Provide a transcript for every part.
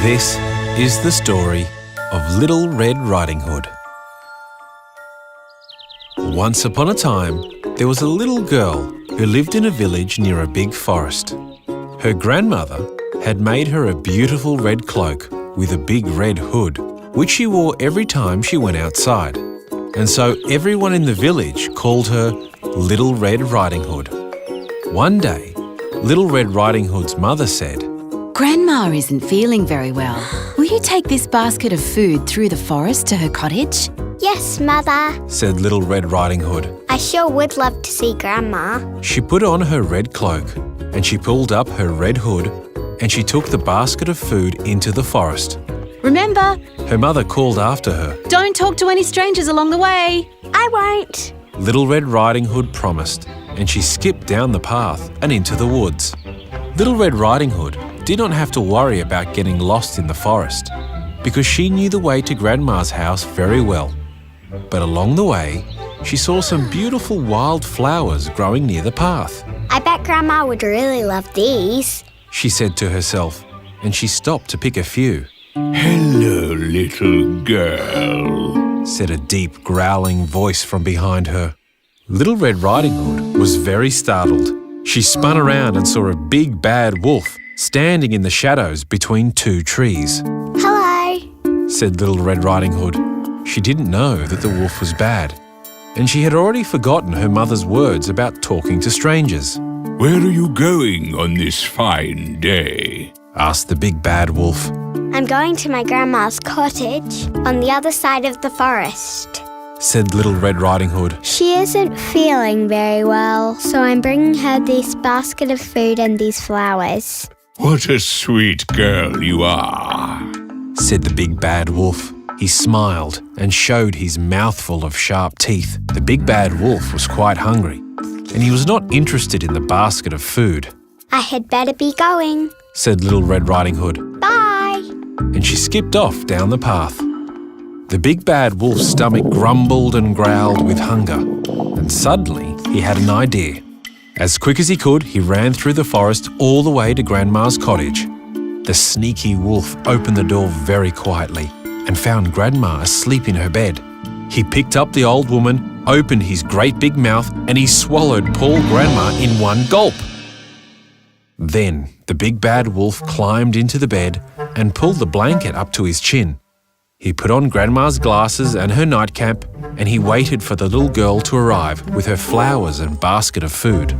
This is the story of Little Red Riding Hood. Once upon a time, there was a little girl who lived in a village near a big forest. Her grandmother had made her a beautiful red cloak with a big red hood, which she wore every time she went outside. And so everyone in the village called her Little Red Riding Hood. One day, Little Red Riding Hood's mother said, "Grandma isn't feeling very well. Will you take this basket of food through the forest to her cottage?" Yes, Mother. said Little Red Riding Hood. I sure would love to see Grandma. She put on her red cloak and she pulled up her red hood and she took the basket of food into the forest. Remember, Her mother called after her. don't talk to any strangers along the way. I won't. Little Red Riding Hood promised, and she skipped down the path and into the woods. Little Red Riding Hood did not have to worry about getting lost in the forest because she knew the way to Grandma's house very well. But along the way, she saw some beautiful wild flowers growing near the path. I bet Grandma would really love these. She said to herself, and she stopped to pick a few. Hello, little girl, Said a deep, growling voice from behind her. Little Red Riding Hood was very startled. She spun around and saw a big bad wolf standing in the shadows between two trees. Hello. Said Little Red Riding Hood. She didn't know that the wolf was bad, and she had already forgotten her mother's words about talking to strangers. Where are you going on this fine day? Asked the big bad wolf. I'm going to my Grandma's cottage on the other side of the forest. Said Little Red Riding Hood. She isn't feeling very well, so I'm bringing her this basket of food and these flowers. What a sweet girl you are. Said the big bad wolf. He smiled and showed his mouthful of sharp teeth. The big bad wolf was quite hungry, and he was not interested in the basket of food. I had better be going. Said Little Red Riding Hood, Bye. and she skipped off down the path. The big bad wolf's stomach grumbled and growled with hunger, and suddenly he had an idea. As quick as he could, he ran through the forest all the way to Grandma's cottage. The sneaky wolf opened the door very quietly and found Grandma asleep in her bed. He picked up the old woman, opened his great big mouth, and he swallowed poor Grandma in one gulp. Then the big bad wolf climbed into the bed and pulled the blanket up to his chin. He put on Grandma's glasses and her nightcap, and he waited for the little girl to arrive with her flowers and basket of food.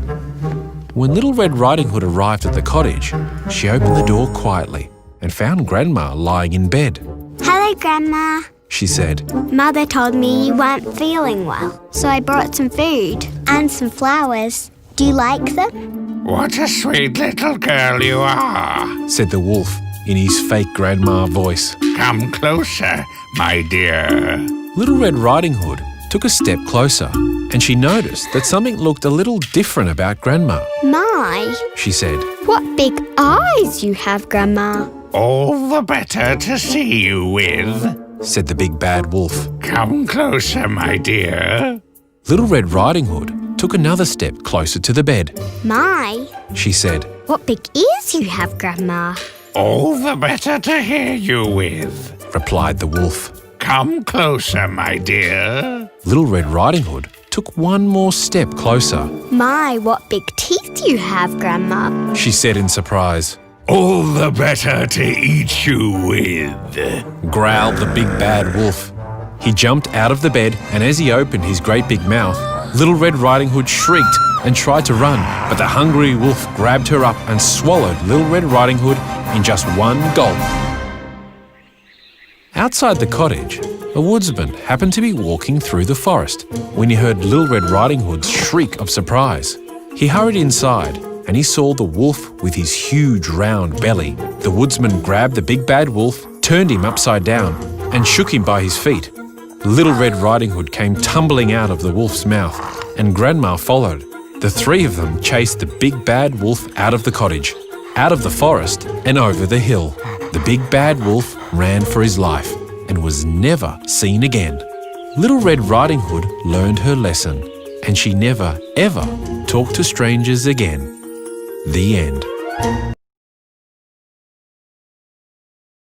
When Little Red Riding Hood arrived at the cottage, she opened the door quietly and found Grandma lying in bed. Hello, Grandma. She said, Mother told me you weren't feeling well, so I brought some food and some flowers. Do you like them? What a sweet little girl you are. said the wolf in his fake grandma voice. Come closer, my dear. Little Red Riding Hood took a step closer, and she noticed that something looked a little different about Grandma. My, She said, what big eyes you have, Grandma. All the better to see you with. said the big bad wolf. Come closer, my dear. Little Red Riding Hood took another step closer to the bed. My, She said, what big ears you have, Grandma. All the better to hear you with. replied the wolf. Come closer, my dear. Little Red Riding Hood took one more step closer. My, what big teeth you have, Grandma. She said in surprise. All the better to eat you with. Growled the big bad wolf. He jumped out of the bed, and as he opened his great big mouth, Little Red Riding Hood shrieked and tried to run, but the hungry wolf grabbed her up and swallowed Little Red Riding Hood in just one gulp. Outside the cottage, a woodsman happened to be walking through the forest when he heard Little Red Riding Hood's shriek of surprise. He hurried inside and he saw the wolf with his huge round belly. The woodsman grabbed the big bad wolf, turned him upside down, and shook him by his feet. Little Red Riding Hood came tumbling out of the wolf's mouth, and Grandma followed. The three of them chased the big bad wolf out of the cottage, out of the forest, and over the hill. The big bad wolf ran for his life and was never seen again. Little Red Riding Hood learned her lesson, and she never, ever talked to strangers again. The end.